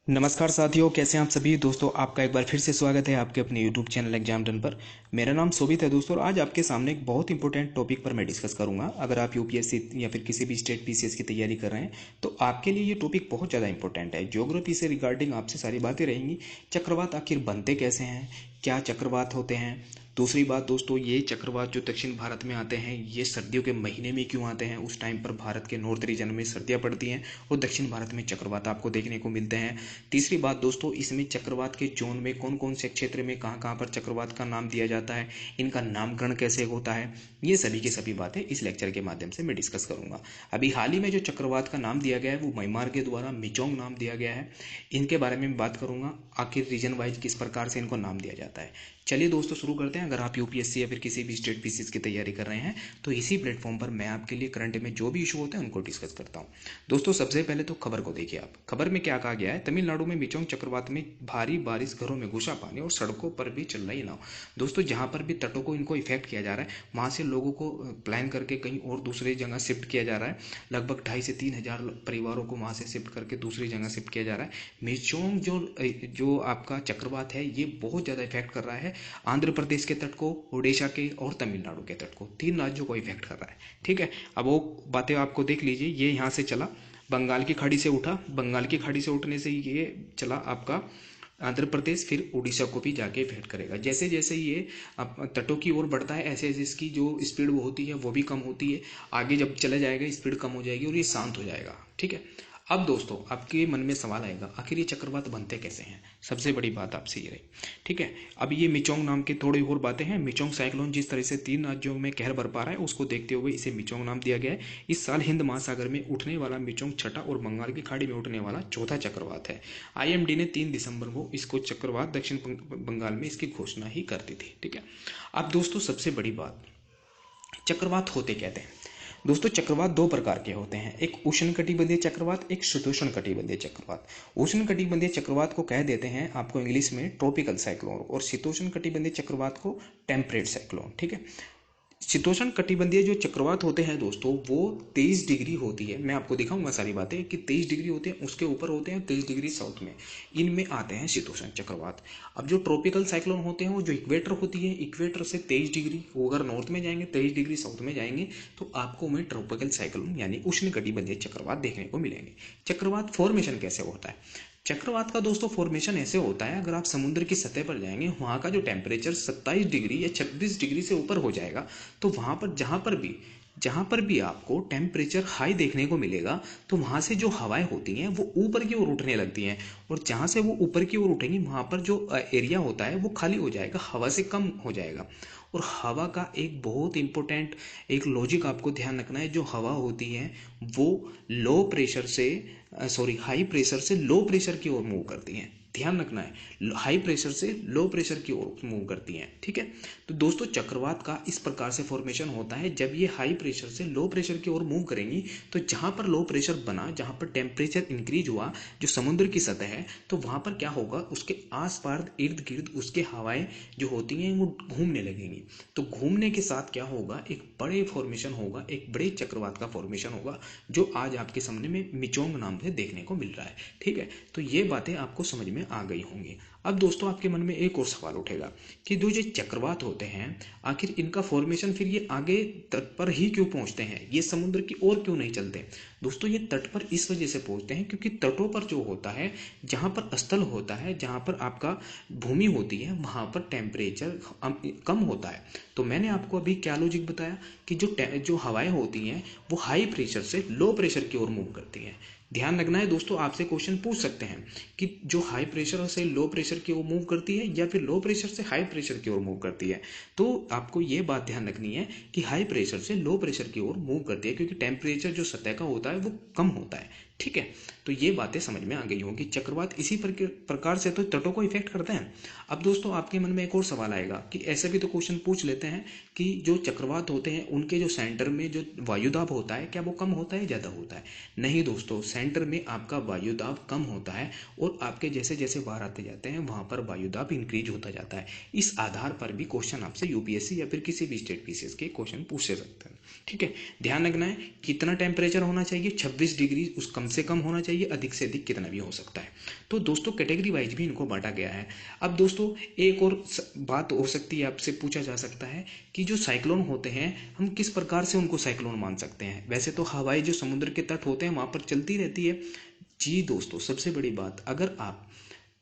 नमस्कार साथियों, कैसे हैं आप सभी दोस्तों। आपका एक बार फिर से स्वागत है आपके अपने यूट्यूब चैनल एग्जाम डन पर। मेरा नाम शोभित है दोस्तों, और आज आपके सामने एक बहुत इंपॉर्टेंट टॉपिक पर मैं डिस्कस करूंगा। अगर आप यूपीएससी या फिर किसी भी स्टेट पीसीएस की तैयारी कर रहे हैं तो आपके लिए ये टॉपिक बहुत ज़्यादा इंपॉर्टेंट है। ज्योग्राफी से रिगार्डिंग आपसे सारी बातें रहेंगी। चक्रवात आखिर बनते कैसे हैं, क्या चक्रवात होते हैं। दूसरी बात दोस्तों, ये चक्रवात जो दक्षिण भारत में आते हैं ये सर्दियों के महीने में क्यों आते हैं। उस टाइम पर भारत के नॉर्थ रीजन में सर्दियाँ पड़ती हैं और दक्षिण भारत में चक्रवात आपको देखने को मिलते हैं। तीसरी बात दोस्तों, इसमें चक्रवात के जोन में कौन कौन से क्षेत्र में कहाँ कहाँ पर चक्रवात का नाम दिया जाता है, इनका नामकरण कैसे होता है, ये सभी की सभी बातें इस लेक्चर के माध्यम से मैं डिस्कस करूंगा। अभी हाल ही में जो चक्रवात का नाम दिया गया है वो म्यांमार के द्वारा मिचोंग नाम दिया गया है। इनके बारे में बात करूंगा, आखिर रीजन वाइज किस प्रकार से इनको नाम दिया जाता है। चलिए दोस्तों शुरू करते हैं। अगर आप यूपीएससी या फिर किसी भी स्टेट पीसीएस की तैयारी कर रहे हैं तो इसी प्लेटफॉर्म पर मैं आपके लिए करंट में जो भी इशू होते हैं उनको डिस्कस करता हूं। दोस्तों सबसे पहले तो खबर को देखिए आप। खबर में क्या कहा गया है, तमिलनाडु में मिचोंग चक्रवात में भारी बारिश, घरों में घुसा पानी और सड़कों पर भी चल रही नाव। दोस्तों जहां पर भी तटों को इनको इफेक्ट किया जा रहा है वहां से लोगों को प्लान करके कहीं और दूसरी जगह शिफ्ट किया जा रहा है। लगभग 2,500 से 3,000 परिवारों को वहां से शिफ्ट करके दूसरी जगह शिफ्ट किया जा रहा है। मिचोंग जो जो आपका चक्रवात है ये बहुत ज़्यादा इफेक्ट कर रहा है आंध्र प्रदेश के तट को, उड़ीसा के और तमिलनाडु के तट को, 3 राज्यों को इफेक्ट कर रहा है। ठीक है, अब वो बातें आपको देख लीजिए। ये यहाँ से चला, बंगाल की खाड़ी से उठा, बंगाल की खाड़ी से उठने से ये चला आपका आंध्र प्रदेश, फिर उड़ीसा को भी जाके इफेक्ट करेगा। जैसे जैसे ये तटों की ओर बढ़ता है ऐसे ऐसे इसकी जो स्पीड वो होती है वो भी कम होती है। आगे जब चला जाएगा स्पीड कम हो जाएगी और ये शांत हो जाएगा। ठीक है, अब दोस्तों आपके मन में सवाल आएगा आखिर ये चक्रवात बनते कैसे हैं। सबसे बड़ी बात आपसे ये रही। ठीक है, अब ये मिचोंग नाम की थोड़ी और बातें हैं। मिचोंग साइक्लोन जिस तरह से 3 राज्यों में कहर बरपा रहा है उसको देखते हुए इसे मिचोंग नाम दिया गया है। इस साल हिंद महासागर में उठने वाला मिचोंग छठा और बंगाल की खाड़ी में उठने वाला चौथा चक्रवात है। आईएमडी ने 3 दिसंबर को इसको चक्रवात दक्षिण बंगाल में इसकी घोषणा ही कर दी थी। ठीक है, अब दोस्तों सबसे बड़ी बात, चक्रवात होते कहते हैं। दोस्तों चक्रवात 2 प्रकार के होते हैं, एक उष्णकटिबंधीय चक्रवात, एक शीतोष्णकटिबंधीय चक्रवात। उष्णकटिबंधीय चक्रवात को कह देते हैं आपको इंग्लिश में ट्रॉपिकल साइक्लोन, और शीतोष्णकटिबंधीय चक्रवात को टेम्परेट साइक्लोन। ठीक है, शीतोष्ण कटिबंधीय जो चक्रवात होते हैं दोस्तों वो 23 डिग्री होती है। मैं आपको दिखाऊंगा सारी बातें कि 23 डिग्री होते हैं, उसके ऊपर होते हैं 23 डिग्री साउथ में, इनमें आते हैं शीतोष्ण चक्रवात। अब जो ट्रॉपिकल साइक्लोन होते हैं वो जो इक्वेटर होती है, इक्वेटर से 23 डिग्री, वो अगर नॉर्थ में जाएंगे 23 डिग्री साउथ में जाएंगे तो आपको में ट्रॉपिकल साइक्लोन यानी उष्ण कटिबंधीय चक्रवात देखने को मिलेंगे। चक्रवात फॉर्मेशन कैसे होता है। चक्रवात का दोस्तों फॉर्मेशन ऐसे होता है, अगर आप समुद्र की सतह पर जाएंगे वहां का जो टेम्परेचर 27 डिग्री या 26 डिग्री से ऊपर हो जाएगा तो वहां पर जहां पर भी आपको टेम्परेचर हाई देखने को मिलेगा तो वहां से जो हवाएं होती हैं वो ऊपर की ओर उठने लगती हैं, और जहां से वो ऊपर की ओर उठेंगी वहां पर जो एरिया होता है वो खाली हो जाएगा, हवा से कम हो जाएगा। और हवा का एक बहुत इंपॉर्टेंट एक लॉजिक आपको ध्यान रखना है, जो हवा होती है वो लो प्रेशर से सॉरी हाई प्रेशर से लो प्रेशर की ओर मूव करती हैं। ध्यान रखना है, हाई प्रेशर से लो प्रेशर की ओर मूव करती हैं। ठीक है, तो दोस्तों चक्रवात का इस प्रकार से फॉर्मेशन होता है, जब ये हाई प्रेशर से लो प्रेशर की ओर मूव करेंगी तो जहां पर लो प्रेशर बना, जहां पर टेम्परेचर इंक्रीज हुआ जो समुद्र की सतह है, तो वहां पर क्या होगा, उसके आस पास इर्द गिर्द उसके हवाएं जो होती हैं वो घूमने लगेंगी। तो घूमने के साथ क्या होगा, एक बड़े फॉर्मेशन होगा, एक बड़े चक्रवात का फॉर्मेशन होगा जो आज आपके सामने में मिचोंग नाम से देखने को मिल रहा है। ठीक है, तो ये बातें आपको समझ में आ गई होंगी। अब दोस्तों आपके मन में एक और सवाल उठेगा कि जो ये चक्रवात होते हैं आखिर इनका फॉर्मेशन फिर ये आगे तट पर ही क्यों पहुंचते हैं, ये समुद्र की ओर क्यों नहीं चलते। दोस्तों ये तट पर इस वजह से पहुंचते हैं क्योंकि तटों पर जो होता है, जहां पर स्थल होता है, जहां पर आपका भूमि होती है वहां पर टेम्परेचर कम होता है। तो मैंने आपको अभी क्या लॉजिक बताया कि जो हवाएं होती हैं वो हाई प्रेशर से लो प्रेशर की ओर मूव करती हैं। ध्यान रखना है दोस्तों, आपसे क्वेश्चन पूछ सकते हैं कि जो हाई प्रेशर से लो प्रेशर की ओर मूव करती है या फिर लो प्रेशर से हाई प्रेशर की ओर मूव करती है। तो आपको ये बात ध्यान रखनी है कि हाई प्रेशर से लो प्रेशर की ओर मूव करती है क्योंकि टेम्परेचर जो सतह का होता है वो कम होता है। ठीक है, तो ये बातें समझ में आ गई होंगी। चक्रवात इसी प्रकार से तो तटों को इफेक्ट करते हैं। अब दोस्तों आपके मन में एक और सवाल आएगा कि ऐसे भी तो क्वेश्चन पूछ लेते हैं कि जो चक्रवात होते हैं उनके जो सेंटर में जो वायुदाब होता है क्या वो कम होता है, ज्यादा होता है। नहीं दोस्तों, सेंटर में आपका वायुदाब कम होता है और आपके जैसे जैसे बाहर आते जाते हैं वहां पर वायुदाब इंक्रीज होता जाता है। इस आधार पर भी क्वेश्चन आपसे यूपीएससी या फिर किसी भी स्टेट पीसीएस के क्वेश्चन पूछ सकते हैं। ठीक है, ध्यान रखना है कितना टेम्परेचर होना चाहिए, 26 डिग्री, उस कम कम से कम होना चाहिए, अधिक से अधिक कितना भी हो सकता है। तो दोस्तों कैटेगरी वाइज भी इनको बांटा गया है। अब दोस्तों एक और बात हो सकती है, आपसे पूछा जा सकता है कि जो साइक्लोन होते हैं हम किस प्रकार से उनको साइक्लोन मान सकते हैं। वैसे तो हवाएं जो समुद्र के तट होते हैं वहां पर चलती रहती है। जी दोस्तों, सबसे बड़ी बात, अगर आप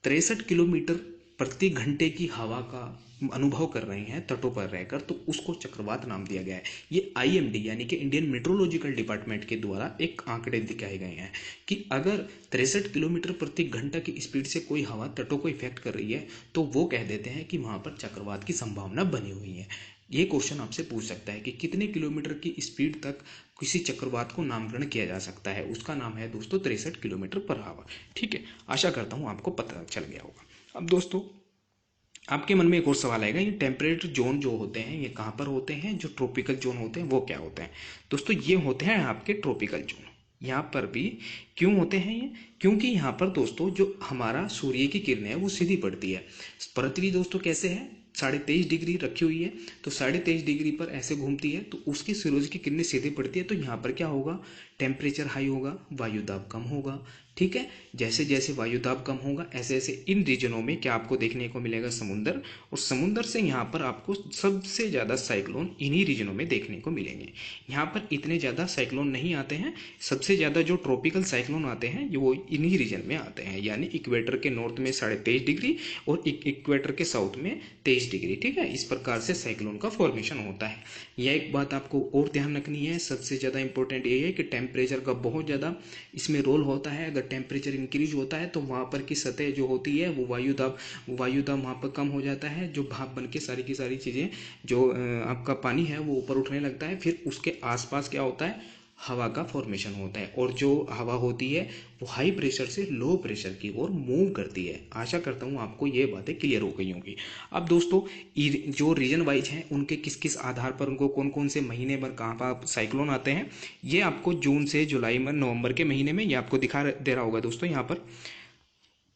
63 किलोमीटर प्रति घंटे की हवा का अनुभव कर रहे हैं तटों पर रहकर, तो उसको चक्रवात नाम दिया गया है। ये आईएमडी यानी कि इंडियन मेट्रोलॉजिकल डिपार्टमेंट के द्वारा एक आंकड़े दिखाए गए हैं कि अगर 63 किलोमीटर प्रति घंटा की स्पीड से कोई हवा तटों को इफेक्ट कर रही है तो वो कह देते हैं कि वहां पर चक्रवात की संभावना बनी हुई है। ये क्वेश्चन आपसे पूछ सकता है कि कितने किलोमीटर की स्पीड तक किसी चक्रवात को नामकरण किया जा सकता है। उसका नाम है दोस्तों 63 किलोमीटर पर आवर। ठीक है, आशा करता हूँ आपको पता चल गया होगा। अब दोस्तों आपके मन में एक और सवाल आएगा, ये टेम्परेट जोन जो होते हैं ये कहाँ पर होते हैं, जो ट्रॉपिकल जोन होते हैं वो क्या होते हैं। दोस्तों ये होते हैं आपके ट्रॉपिकल जोन। यहाँ पर भी क्यों होते हैं ये, क्योंकि यहाँ पर दोस्तों जो हमारा सूर्य की किरणें है वो सीधी पड़ती है। पृथ्वी दोस्तों कैसे है, 23.5 डिग्री रखी हुई है, तो 23.5 डिग्री पर ऐसे घूमती है, तो उसकी सूरज की किरणें सीधे पड़ती है, तो यहाँ पर क्या होगा, टेम्परेचर हाई होगा, वायुदाब कम होगा। ठीक है, जैसे जैसे वायुदाब कम होगा ऐसे ऐसे इन रीजनों में क्या आपको देखने को मिलेगा, समुंदर, और समुंदर से यहाँ पर आपको सबसे ज़्यादा साइक्लोन इन्हीं रीजनों में देखने को मिलेंगे। यहाँ पर इतने ज़्यादा साइक्लोन नहीं आते हैं, सबसे ज़्यादा जो ट्रॉपिकल साइक्लोन आते हैं वो इन्हीं रीजन में आते हैं, यानी इक्वेटर के नॉर्थ में 23.5 डिग्री और इक्वेटर के साउथ में 23 डिग्री। ठीक है, इस प्रकार से साइक्लोन का फॉर्मेशन होता है। यह एक बात आपको और ध्यान रखनी है, सबसे ज़्यादा इंपॉर्टेंट ये है कि टेम्परेचर का बहुत ज़्यादा इसमें रोल होता है। अगर टेम्परेचर इंक्रीज होता है तो वहाँ पर की सतह जो होती है वो वायुदाब वहाँ पर कम हो जाता है, जो भाप बन के सारी की सारी चीज़ें जो आपका पानी है वो ऊपर उठने लगता है, फिर उसके आसपास क्या होता है, हवा का फॉर्मेशन होता है, और जो हवा होती है वो हाई प्रेशर से लो प्रेशर की ओर मूव करती है। आशा करता हूँ आपको ये बातें क्लियर हो गई होंगी। अब दोस्तों जो रीजन वाइज हैं उनके किस किस आधार पर उनको कौन कौन से महीने पर कहाँ पर साइक्लोन आते हैं, ये आपको जून से जुलाई में नवंबर के महीने में ये आपको दिखा दे रहा होगा दोस्तों। यहाँ पर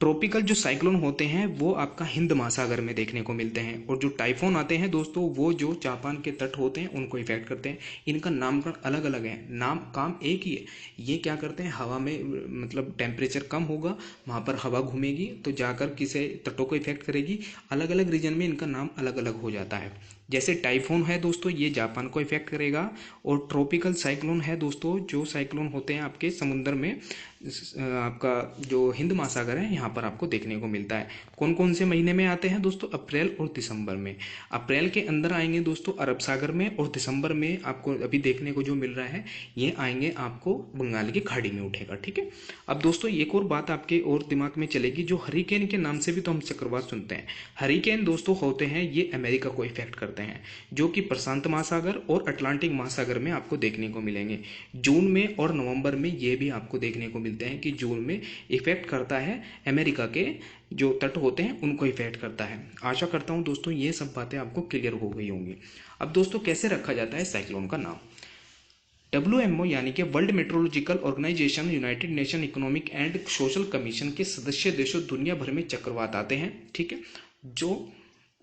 ट्रॉपिकल जो साइक्लोन होते हैं वो आपका हिंद महासागर में देखने को मिलते हैं, और जो टाइफोन आते हैं दोस्तों वो जो जापान के तट होते हैं उनको इफेक्ट करते हैं। इनका नामकरण अलग अलग है, नाम काम एक ही है। ये क्या करते हैं, हवा में मतलब टेम्परेचर कम होगा, वहाँ पर हवा घूमेगी तो जाकर किसी तटों को इफेक्ट करेगी। अलग अलग रीजन में इनका नाम अलग अलग हो जाता है। जैसे टाइफोन है दोस्तों ये जापान को इफेक्ट करेगा, और ट्रॉपिकल साइक्लोन है दोस्तों जो साइक्लोन होते हैं आपके समुद्र में, आपका जो हिंद महासागर है यहाँ पर आपको देखने को मिलता है। कौन कौन से महीने में आते हैं दोस्तों, अप्रैल और दिसंबर में। अप्रैल के अंदर आएंगे दोस्तों अरब सागर में, और दिसंबर में आपको अभी देखने को जो मिल रहा है ये आएंगे आपको बंगाल की खाड़ी में उठेगा। ठीक है, अब दोस्तों एक और बात आपके और दिमाग में चलेगी, जो हरिकेन के नाम से भी तो हम चक्रवात सुनते हैं। हरिकेन दोस्तों होते हैं ये अमेरिका को इफेक्ट करते हैं, जो कि प्रशांत महासागर और अटलांटिक महासागर में आपको देखने को मिलेंगे। जून में और नवंबर में ये भी आपको देखने को मिलते हैं कि जून में इफेक्ट करता है, अमेरिका के जो तट होते हैं उनको इफेक्ट करता है। आशा करता हूं दोस्तों ये सब बातें आपको क्लियर हो गई होंगी। अब दोस्तों कैसे रखा जाता है साइक्लोन का नाम। WMO यानी कि world meteorological organisation, united nation economic and social commission के सदस्य देशों दुनिया भर में चक्रवात आते हैं। ठीक है, जो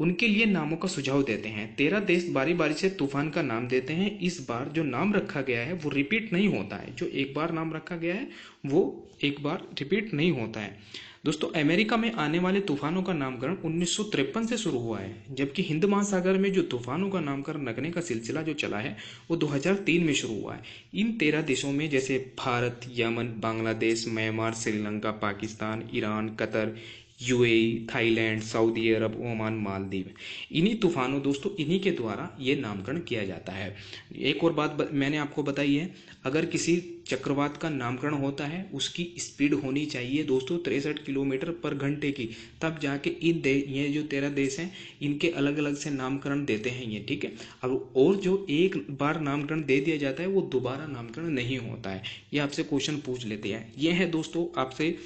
उनके लिए नामों का सुझाव देते हैं। 13 देश बारी बारी से तूफान का नाम देते हैं। इस बार जो नाम रखा गया है वो रिपीट नहीं होता है, जो एक बार नाम रखा गया है वो एक बार रिपीट नहीं होता है। दोस्तों अमेरिका में आने वाले तूफानों का नामकरण 1953 से शुरू हुआ है, जबकि हिंद महासागर में जो तूफानों का नामकरण रखने का सिलसिला जो चला है वो 2003 में शुरू हुआ है। इन 13 देशों में जैसे Bharat, Yemen, Bangladesh, Myanmar, Sri Lanka, Pakistan, Iran, Qatar, UAE, Thailand, Saudi Arab, Oman, Maldives, इन्हीं तूफानों दोस्तों इन्हीं के द्वारा ये नामकरण किया जाता है। एक और बात मैंने आपको बताई है, अगर किसी चक्रवात का नामकरण होता है उसकी स्पीड होनी चाहिए दोस्तों 63 किलोमीटर पर घंटे की, तब जाके ये जो 13 देश हैं इनके अलग अलग से नामकरण देते हैं ये। ठीक है, अब और जो एक बार नामकरण दे दिया जाता है वो दोबारा नामकरण नहीं होता है। ये आपसे क्वेश्चन पूछ लेते हैं। ये है दोस्तों आपसे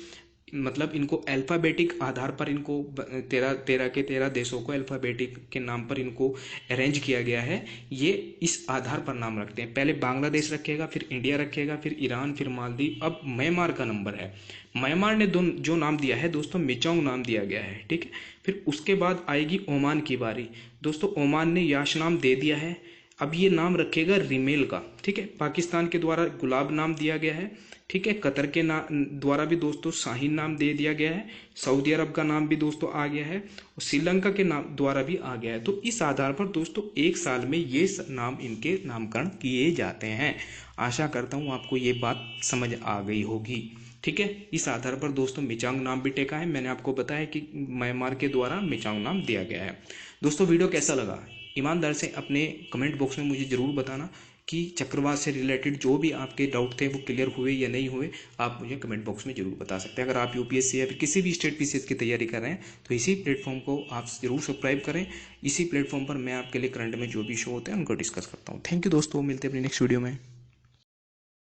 मतलब इनको अल्फ़ाबेटिक आधार पर इनको 13 देशों को अल्फ़ाबेटिक के नाम पर इनको अरेंज किया गया है। ये इस आधार पर नाम रखते हैं, पहले बांग्लादेश रखेगा, फिर इंडिया रखेगा, फिर ईरान, फिर मालदीव, अब म्यांमार का नंबर है। म्यांमार ने जो नाम दिया है दोस्तों मिचांग नाम दिया गया है। ठीक है, फिर उसके बाद आएगी ओमान की बारी। दोस्तों ओमान ने याश नाम दे दिया है, अब ये नाम रखेगा रिमेल का। ठीक है, पाकिस्तान के द्वारा गुलाब नाम दिया गया है। ठीक है। कतर के द्वारा भी दोस्तों शाहीन नाम दे दिया गया है। सऊदी अरब का नाम भी दोस्तों आ गया है और श्रीलंका के नाम द्वारा भी आ गया है। तो इस आधार पर दोस्तों एक साल में ये नाम इनके नामकरण किए जाते हैं। आशा करता हूँ आपको ये बात समझ आ गई होगी। ठीक है। इस आधार पर दोस्तों मिचांग नाम भी टेका है। मैंने आपको बताया कि म्यांमार के द्वारा मिचांग नाम दिया गया है। दोस्तों वीडियो कैसा लगा ईमानदार से अपने कमेंट बॉक्स में मुझे ज़रूर बताना कि चक्रवात से रिलेटेड जो भी आपके डाउट थे वो क्लियर हुए या नहीं हुए। आप मुझे कमेंट बॉक्स में जरूर बता सकते हैं। अगर आप यूपीएससी या फिर किसी भी स्टेट पीसीएस की तैयारी कर रहे हैं तो इसी प्लेटफॉर्म को आप जरूर सब्सक्राइब करें। इसी प्लेटफॉर्म पर मैं आपके लिए करंट में जो भी शो होते हैं उनको डिस्कस करता हूँ। थैंक यू दोस्तों, मिलते हैं अपनी नेक्स्ट वीडियो में।